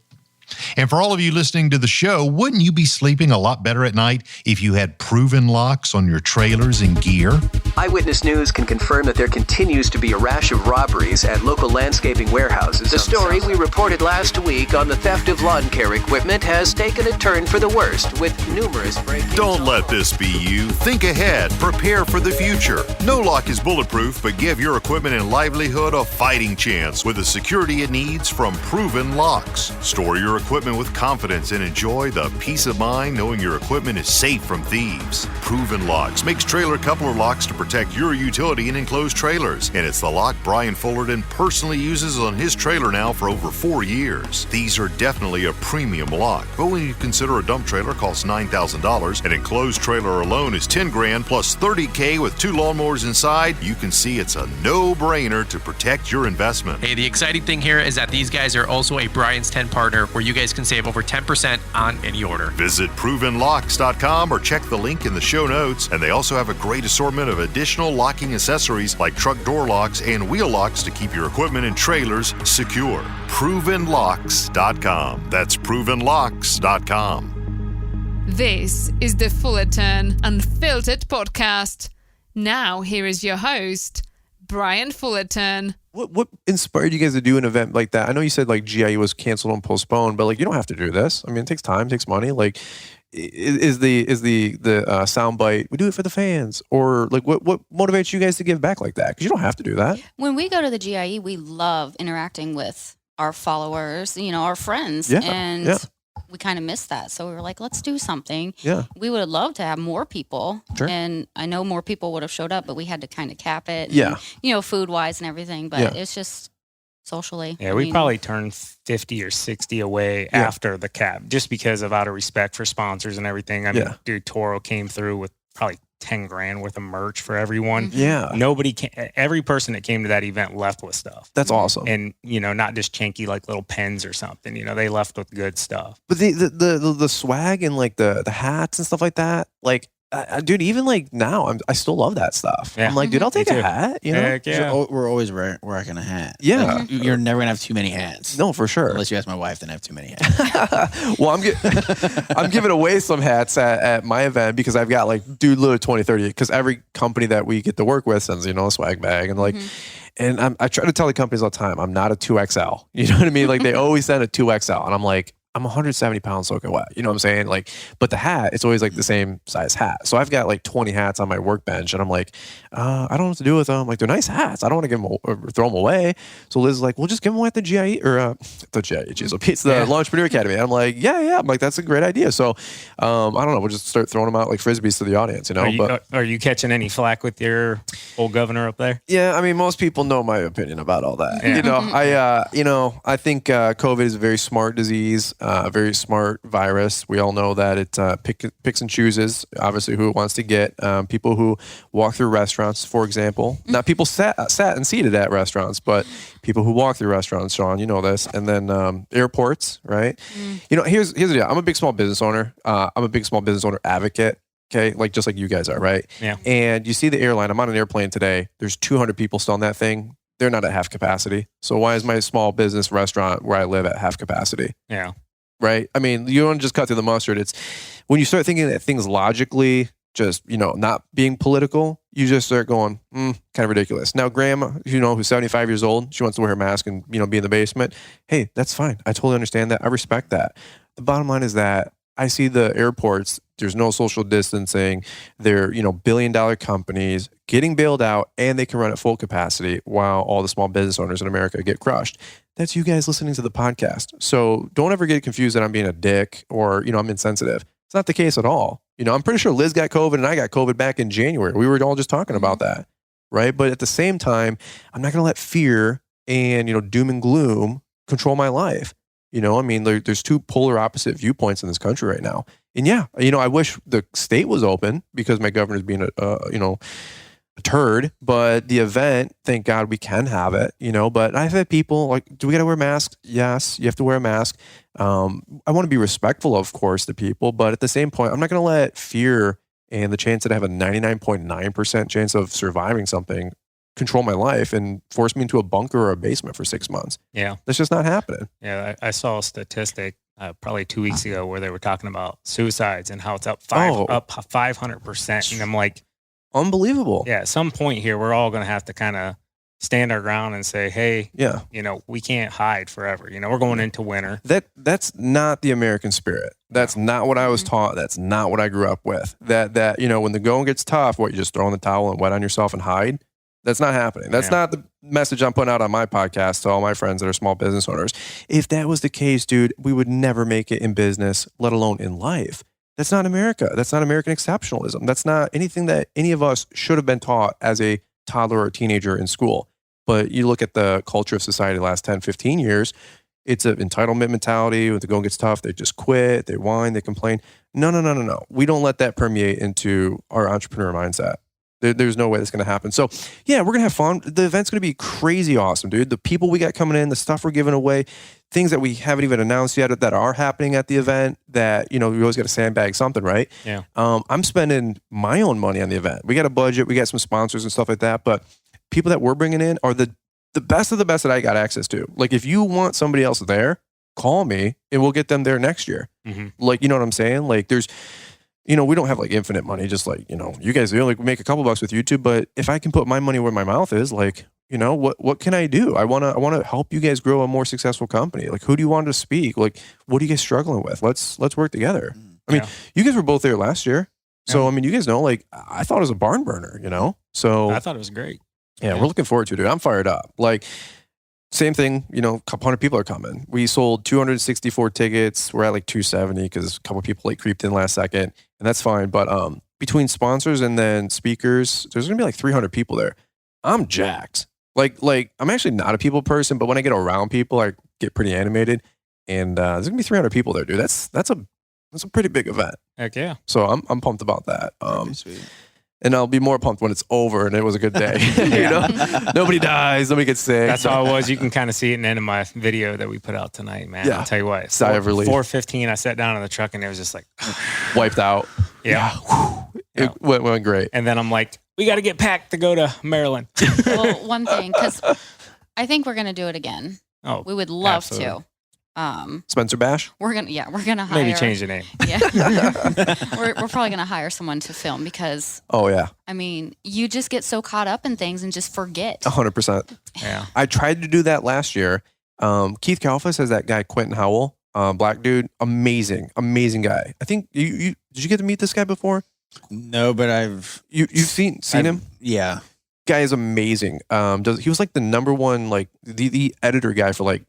And for all of you listening to the show, wouldn't you be sleeping a lot better at night if you had proven locks on your trailers and gear? Eyewitness News can confirm that there continues to be a rash of robberies at local landscaping warehouses. The story we reported last week on the theft of lawn care equipment has taken a turn for the worst, with numerous break-ins. Don't let this be you. Think ahead. Prepare for the future. No lock is bulletproof, but give your equipment and livelihood a fighting chance with the security it needs from proven locks. Store your equipment with confidence and enjoy the peace of mind knowing your equipment is safe from thieves. Proven Locks makes trailer coupler locks to protect your utility and enclosed trailers. And it's the lock Brian Fullerton personally uses on his trailer now for over 4 years. These are definitely a premium lock, but when you consider a dump trailer costs $9,000, an enclosed trailer alone is $10,000 plus $30,000 with 2 lawnmowers inside, you can see it's a no-brainer to protect your investment. Hey, the exciting thing here is that these guys are also a Brian's 10 partner where you guys can save over 10% on any order. Visit provenlocks.com or check the link in the show notes. And they also have a great assortment of additional locking accessories like truck door locks and wheel locks to keep your equipment and trailers secure. Provenlocks.com. That's provenlocks.com. This is the Fullerton Unfiltered podcast. Now, here is your host, Brian Fullerton. What inspired you guys to do an event like that? I know you said like GIE was canceled and postponed, but like you don't have to do this. I mean, it takes time, it takes money. Like, is the soundbite? We do it for the fans, or like what motivates you guys to give back like that? Because you don't have to do that. When we go to the GIE, we love interacting with our followers, our friends, we kind of missed that. So we were like, let's do something. Yeah. We would have loved to have more people. Sure. And I know more people would have showed up, but we had to kind of cap it. Yeah. And, food wise and everything. But it's just socially. Yeah, we probably turned 50 or 60 away after the cap, just because of out of respect for sponsors and everything. I mean, dude, Toro came through with probably $10,000 worth of merch for everyone. Yeah. Every person that came to that event left with stuff. That's awesome. And, not just chunky like little pens or something, they left with good stuff. But the swag and like the hats and stuff like that, like, dude, even like now, I still love that stuff. Yeah. I'm like, dude, I'll take a hat. Heck yeah. So we're always rocking a hat. Yeah. Like, you're never going to have too many hats. No, for sure. Unless you ask my wife, then I have too many hats. Well, I'm giving away some hats at my event because I've got like, dude, literally 20, 30, because every company that we get to work with sends, a swag bag. And like, and I try to tell the companies all the time, I'm not a 2XL. You know what I mean? Like they always send a 2XL. And I'm like, I'm 170 pounds soaking wet. You know what I'm saying? Like, but the hat, it's always like the same size hat. So I've got like 20 hats on my workbench, and I'm like, I don't know what to do with them. Like, they're nice hats. I don't want to give them or throw them away. So Liz is like, well, just give them away at the GIE or the GIE. Geez, it's the Launchpreneur Academy. And I'm like, yeah. I'm like, that's a great idea. So I don't know. We'll just start throwing them out like frisbees to the audience. Are you catching any flack with your old governor up there? Yeah, I mean, most people know my opinion about all that. Yeah. I think COVID is a very smart disease, a very smart virus. We all know that it picks and chooses, obviously, who it wants to get. People who walk through restaurants, for example. Not people sat and seated at restaurants, but people who walk through restaurants, Shawn, you know this. And then airports, right? Here's the deal. I'm a big small business owner. I'm a big small business owner advocate. Okay, just like you guys are, right? Yeah. And you see the airline. I'm on an airplane today. There's 200 people still on that thing. They're not at half capacity. So why is my small business restaurant where I live at half capacity? Yeah. Right? I mean, you don't just cut through the mustard. It's when you start thinking that things logically, just, not being political, you just start going, kind of ridiculous. Now, grandma, who's 75 years old, she wants to wear her mask and, be in the basement. Hey, that's fine. I totally understand that. I respect that. The bottom line is that I see the airports, there's no social distancing. They're, billion-dollar companies getting bailed out, and they can run at full capacity while all the small business owners in America get crushed. That's you guys listening to the podcast. So don't ever get confused that I'm being a dick or, I'm insensitive. It's not the case at all. I'm pretty sure Liz got COVID and I got COVID back in January. We were all just talking about that, right? But at the same time, I'm not going to let fear and, doom and gloom control my life. There's two polar opposite viewpoints in this country right now. And I wish the state was open because my governor's being turd, but the event, thank God we can have it, but I've had people like, do we got to wear masks? Yes, you have to wear a mask. I want to be respectful, of course, to people, but at the same point, I'm not going to let fear and the chance that I have a 99.9% chance of surviving something control my life and force me into a bunker or a basement for 6 months. Yeah. That's just not happening. Yeah. I saw a statistic probably 2 weeks ago where they were talking about suicides and how it's up 500%. And I'm like, unbelievable. Yeah. At some point here, we're all going to have to kind of stand our ground and say, hey, we can't hide forever. We're going into winter. That's not the American spirit. That's not what I was taught. That's not what I grew up with. That when the going gets tough, you just throw in the towel and wet on yourself and hide. That's not happening. That's not the message I'm putting out on my podcast to all my friends that are small business owners. If that was the case, dude, we would never make it in business, let alone in life. That's not America. That's not American exceptionalism. That's not anything that any of us should have been taught as a toddler or a teenager in school. But you look at the culture of society the last 10, 15 years, it's an entitlement mentality. When the going gets tough, they just quit, they whine, they complain. No. We don't let that permeate into our entrepreneur mindset. There's no way that's going to happen. So, yeah, we're going to have fun. The event's going to be crazy awesome, dude. The people we got coming in, the stuff we're giving away, things that we haven't even announced yet that are happening at the event that, we always got to sandbag something, right? Yeah. I'm spending my own money on the event. We got a budget. We got some sponsors and stuff like that. But people that we're bringing in are the best of the best that I got access to. Like, if you want somebody else there, call me and we'll get them there next year. Mm-hmm. Like, you know what I'm saying? Like, there's... we don't have like infinite money, just like, you guys only make a couple bucks with YouTube, but if I can put my money where my mouth is, like, what can I do? I want to help you guys grow a more successful company. Like, who do you want to speak? Like, what are you guys struggling with? Let's work together. I mean, you guys were both there last year. So, I mean, you guys know, like, I thought it was a barn burner, so I thought it was great. Yeah, we're looking forward to it, dude. I'm fired up. Like, same thing, a couple hundred people are coming. We sold 264 tickets. We're at like 270 because a couple people like creeped in last second, and that's fine. But between sponsors and then speakers, there's gonna be like 300 people there. I'm jacked. Like I'm actually not a people person, but when I get around people, I get pretty animated. And there's gonna be 300 people there, dude. That's a pretty big event. Heck yeah. So I'm pumped about that. Sweet. And I'll be more pumped when it's over and it was a good day. Nobody dies, nobody gets sick. That's how it was. You can kind of see it in the end of my video that we put out tonight, man. Yeah. I'll tell you what. Sigh of relief. 4:15, I sat down in the truck and it was just like wiped out. Yeah. It went great. And then I'm like, we got to get packed to go to Maryland. Well, one thing, because I think we're gonna do it again. Oh, we would love absolutely. to. Spencer Bash. We're gonna hire. Maybe change the name. Yeah, we're probably gonna hire someone to film because. Oh yeah. I mean, you just get so caught up in things and just forget. 100%. Yeah. I tried to do that last year. Keith Kalfas has that guy Quentin Howell, black dude, amazing guy. I think you did you get to meet this guy before? No, but you've seen him? Yeah. Guy is amazing. He was like the number one, like the editor guy for like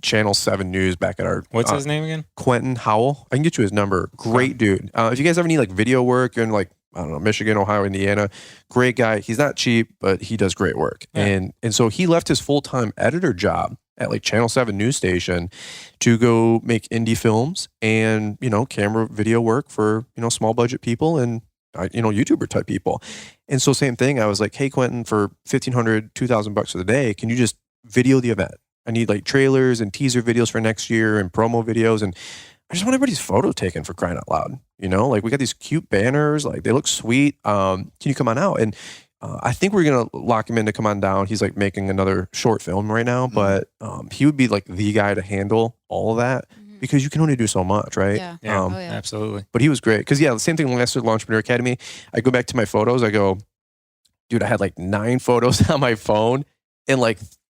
Channel 7 News back at our. What's his name again? Quentin Howell. I can get you his number. Great dude. If you guys ever need like video work in like, I don't know, Michigan, Ohio, Indiana, great guy. He's not cheap, but he does great work. Yeah. And so he left his full-time editor job at like Channel 7 News Station to go make indie films and, camera video work for, small budget people and, YouTuber type people. And so same thing. I was like, hey, Quentin, for $1,500, $2,000 for the day, can you just video the event? I need like trailers and teaser videos for next year and promo videos. And I just want everybody's photo taken, for crying out loud. Like we got these cute banners, like they look sweet. Can you come on out? And I think we're going to lock him in to come on down. He's like making another short film right now, but he would be like the guy to handle all of that. Because you can only do so much, right? Yeah. Absolutely. But he was great. Because, the same thing when I started Entrepreneur Academy, I go back to my photos. I go, dude, I had like 9 photos on my phone and like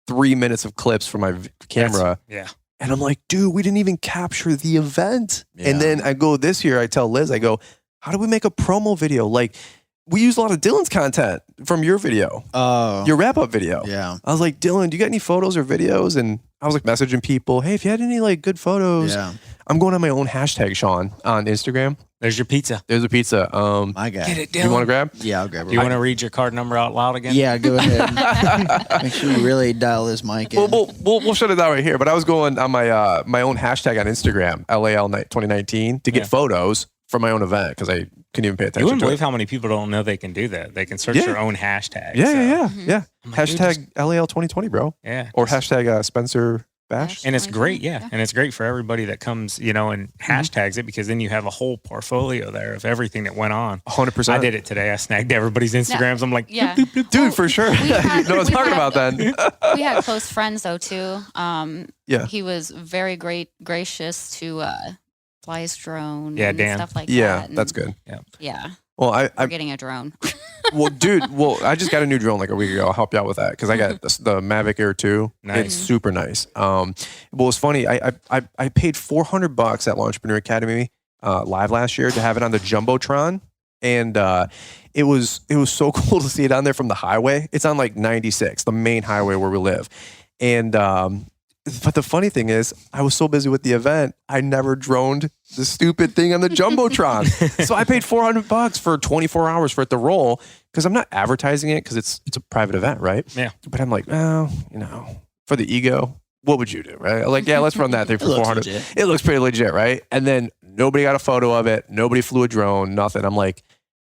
3 minutes of clips from my camera. And I'm like, dude, we didn't even capture the event. Yeah. And then I go this year, I tell Liz, I go, how do we make a promo video? Like, we use a lot of Dylan's content from your video, your wrap-up video. Yeah. I was like, Dylan, do you got any photos or videos? And I was like messaging people, hey, if you had any like good photos. Yeah. I'm going on my own hashtag, Shawn, on Instagram. There's your pizza. There's a pizza. My guy. Get it, Dylan. You want to grab? Yeah, I'll grab it. Do you want to read your card number out loud again? Yeah, go ahead. Make sure you really dial this mic in. We'll shut it down right here. But I was going on my own hashtag on Instagram, LAL 2019, to get photos for my own event because I couldn't even pay attention. You wouldn't to believe it. how many people don't know they can do that. They can search their own hashtag. Yeah. Like, Hashtag LAL 2020, bro. Yeah. Or hashtag Spencer Bash. And it's great, and it's great for everybody that comes, and hashtags it, because then you have a whole portfolio there of everything that went on. 100%. I did it today. I snagged everybody's Instagrams. I'm like, yeah. doop, doop, doop. Dude, for sure. You know what I was talking about then. We had close friends though too. Yeah. He was very gracious to fly his drone. Yeah, and Dan. stuff like that. Yeah, And that's good. Yeah. Well, We're getting a drone. well, dude, I just got a new drone like a week ago. I'll help you out with that because I got the Mavic Air 2. Nice. It's super nice. Well, it's funny. I paid $400 at Launchpreneur Academy live last year to have it on the Jumbotron, and it was so cool to see it on there from the highway. It's on like 96, the main highway where we live, and but the funny thing is, I was so busy with the event, I never droned the stupid thing on the Jumbotron. So I paid $400 for 24 hours for it to roll because I'm not advertising it because it's a private event, right? Yeah. But I'm like, oh, for the ego, what would you do, right? Like, yeah, let's run that thing for $400. It looks pretty legit, right? And then nobody got a photo of it. Nobody flew a drone, nothing. I'm like,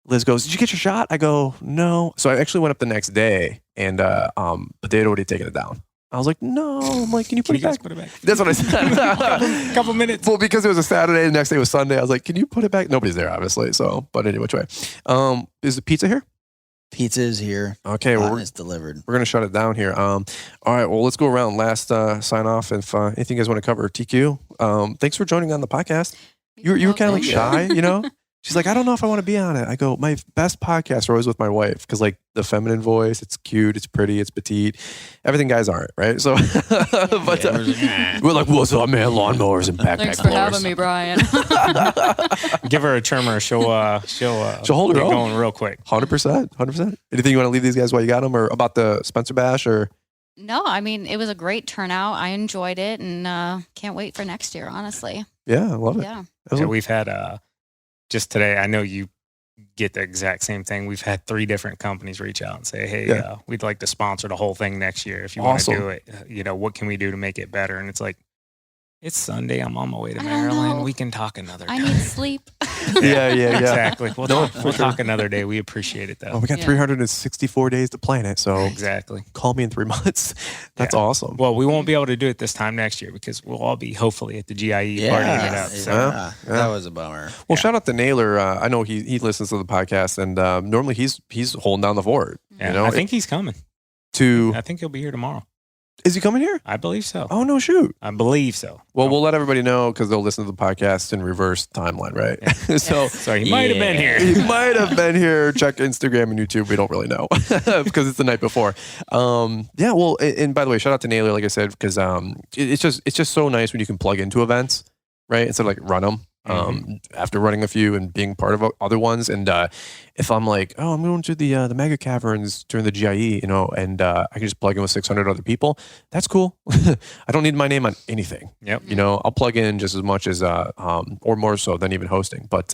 Liz goes, did you get your shot? I go, no. So I actually went up the next day and but they'd already taken it down. I was like, no. I'm like, can you put it back? Put it back? That's what I said. Couple minutes. Well, because it was a Saturday, the next day was Sunday. I was like, can you put it back? Nobody's there, obviously. So, but anyway, which way? Is the pizza here? Pizza is here. Okay, well, it's delivered. We're gonna shut it down here. All right, well, let's go around. Last sign off. If anything you guys want to cover, TQ. Thanks for joining on the podcast. You were kind of like shy, She's like, I don't know if I want to be on it. I go, my best podcasts are always with my wife because like the feminine voice, it's cute, it's pretty, it's petite. Everything guys aren't, right? So, but we're like, what's up, man? Lawnmowers and backpack Thanks for blowers. having me, Brian. Give her a trimmer. She'll hold her get own. going real quick. 100%. Anything you want to leave these guys while you got them, or about the Spencer Bash, or? No, I mean, it was a great turnout. I enjoyed it and can't wait for next year, honestly. Yeah, I love it. Yeah. We've had just today, I know you get the exact same thing. We've had 3 different companies reach out and say, hey, we'd like to sponsor the whole thing next year. If you want to do it, what can we do to make it better? And it's like, it's Sunday. I'm on my way to Maryland. We can talk another time. I need sleep. Yeah. Exactly. We'll talk another day. We appreciate it, though. Oh, we got 364 days to plan it. So exactly. Call me in 3 months. That's awesome. Well, we won't be able to do it this time next year because we'll all be hopefully at the GIE partying it up. So. That was a bummer. Well, shout out to Naylor. I know he listens to the podcast, and normally he's holding down the fort. Yeah, I think he's coming. I think he'll be here tomorrow. Is he coming here? I believe so. Oh, no, shoot. I believe so. Well, we'll let everybody know because they'll listen to the podcast in reverse timeline, right? Yeah. So he might have been here. He might have been here. Check Instagram and YouTube. We don't really know because it's the night before. Yeah, well, and by the way, shout out to Naylor, like I said, because it's just so nice when you can plug into events, right? Instead of like run them. After running a few and being part of other ones, and if I'm like, oh, I'm going to the Mega Caverns during the GIE, and I can just plug in with 600 other people, that's cool. I don't need my name on anything. Yep. I'll plug in just as much as or more so than even hosting. But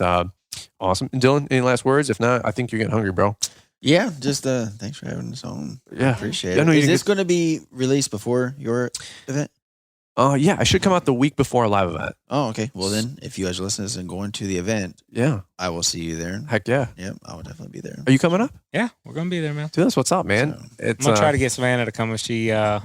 awesome. And Dylan, any last words? If not, I think you're getting hungry, bro. Yeah, just thanks for having us on. Yeah, appreciate it. Is this going to be released before your event? Yeah, I should come out the week before a live event. Oh, okay. Well, then, if you guys are listening and going to the event, I will see you there. Heck yeah. Yep, I will definitely be there. Are you coming up? Yeah, we're going to be there, man. Dude, that's what's up, man. So, I'm going to try to get Savannah to come if she, I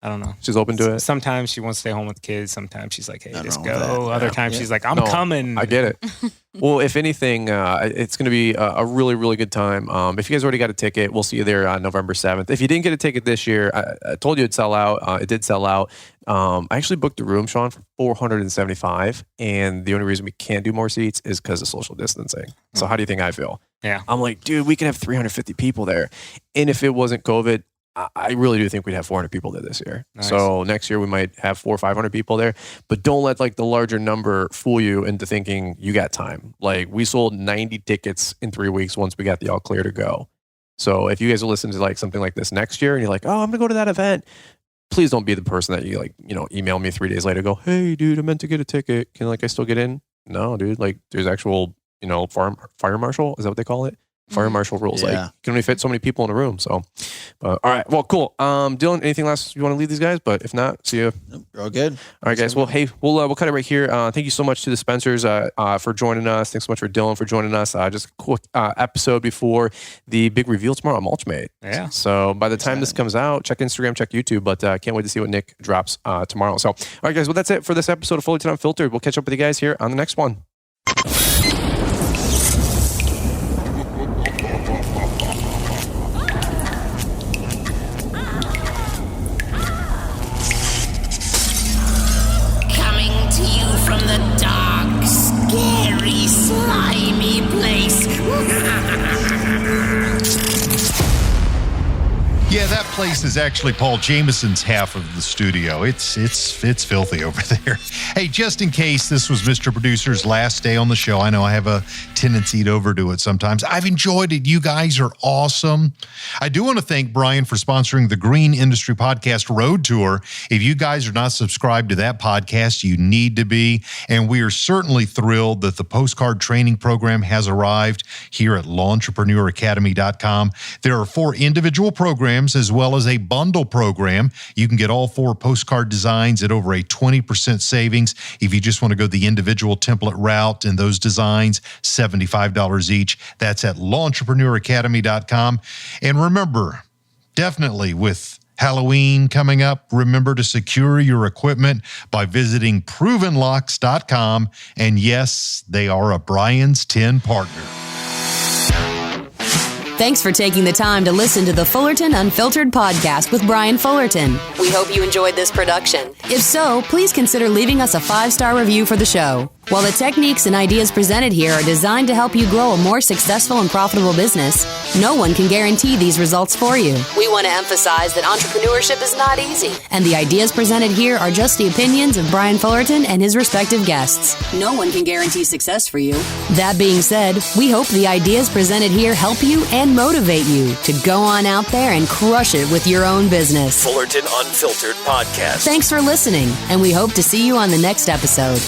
don't know. She's open to it? Sometimes she wants to stay home with the kids. Sometimes she's like, hey, just go. Other times she's like, I'm coming. I get it. Well, if anything, it's going to be a really, really good time. If you guys already got a ticket, we'll see you there on November 7th. If you didn't get a ticket this year, I told you it'd sell out. It did sell out. I actually booked a room, Shawn, for $475. And the only reason we can't do more seats is because of social distancing. So how do you think I feel? Yeah. I'm like, dude, we can have 350 people there. And if it wasn't COVID, I really do think we'd have 400 people there this year. Nice. So next year we might have 400 or 500 people there, but don't let like the larger number fool you into thinking you got time. Like we sold 90 tickets in 3 weeks once we got the all clear to go. So if you guys are listening to like something like this next year and you're like, oh, I'm gonna go to that event, please don't be the person that you email me 3 days later, go, hey dude, I meant to get a ticket. Can I still get in? No, dude, like there's actual, fire marshal, is that what they call it? fire marshal rules. Like, you can only fit so many people in a room. So, but all right. Well, cool. Dylan, anything last you want to leave these guys? But if not, see you. We're all good. All right, guys. Well, hey, we'll cut it right here. Thank you so much to the Spencers for joining us. Thanks so much for Dylan for joining us. Just a quick episode before the big reveal tomorrow on Mulch Mate. Yeah. So by the time this comes out, check Instagram, check YouTube. But can't wait to see what Nick drops tomorrow. So, all right, guys. Well, that's it for this episode of Fullerton Unfiltered. We'll catch up with you guys here on the next one. From the dark, scary, slimy place. Yeah, that place is actually Paul Jameson's half of the studio. It's filthy over there. Hey, just in case this was Mr. Producer's last day on the show, I know I have a tendency to overdo it sometimes. I've enjoyed it. You guys are awesome. I do want to thank Brian for sponsoring the Green Industry Podcast Road Tour. If you guys are not subscribed to that podcast, you need to be. And we are certainly thrilled that the postcard training program has arrived here at LawEntrepreneurAcademy.com. There are 4 individual programs as well as a bundle program. You can get all 4 postcard designs at over a 20% savings. If you just want to go the individual template route and those designs, $75 each. That's at LawEntrepreneurAcademy.com. And remember, definitely with Halloween coming up, remember to secure your equipment by visiting provenlocks.com. And yes, they are a Brian's 10 partner. Thanks for taking the time to listen to the Fullerton Unfiltered podcast with Brian Fullerton. We hope you enjoyed this production. If so, please consider leaving us a 5-star review for the show. While the techniques and ideas presented here are designed to help you grow a more successful and profitable business, no one can guarantee these results for you. We want to emphasize that entrepreneurship is not easy, and the ideas presented here are just the opinions of Brian Fullerton and his respective guests. No one can guarantee success for you. That being said, we hope the ideas presented here help you and motivate you to go on out there and crush it with your own business. Fullerton Unfiltered Podcast. Thanks for listening, and we hope to see you on the next episode.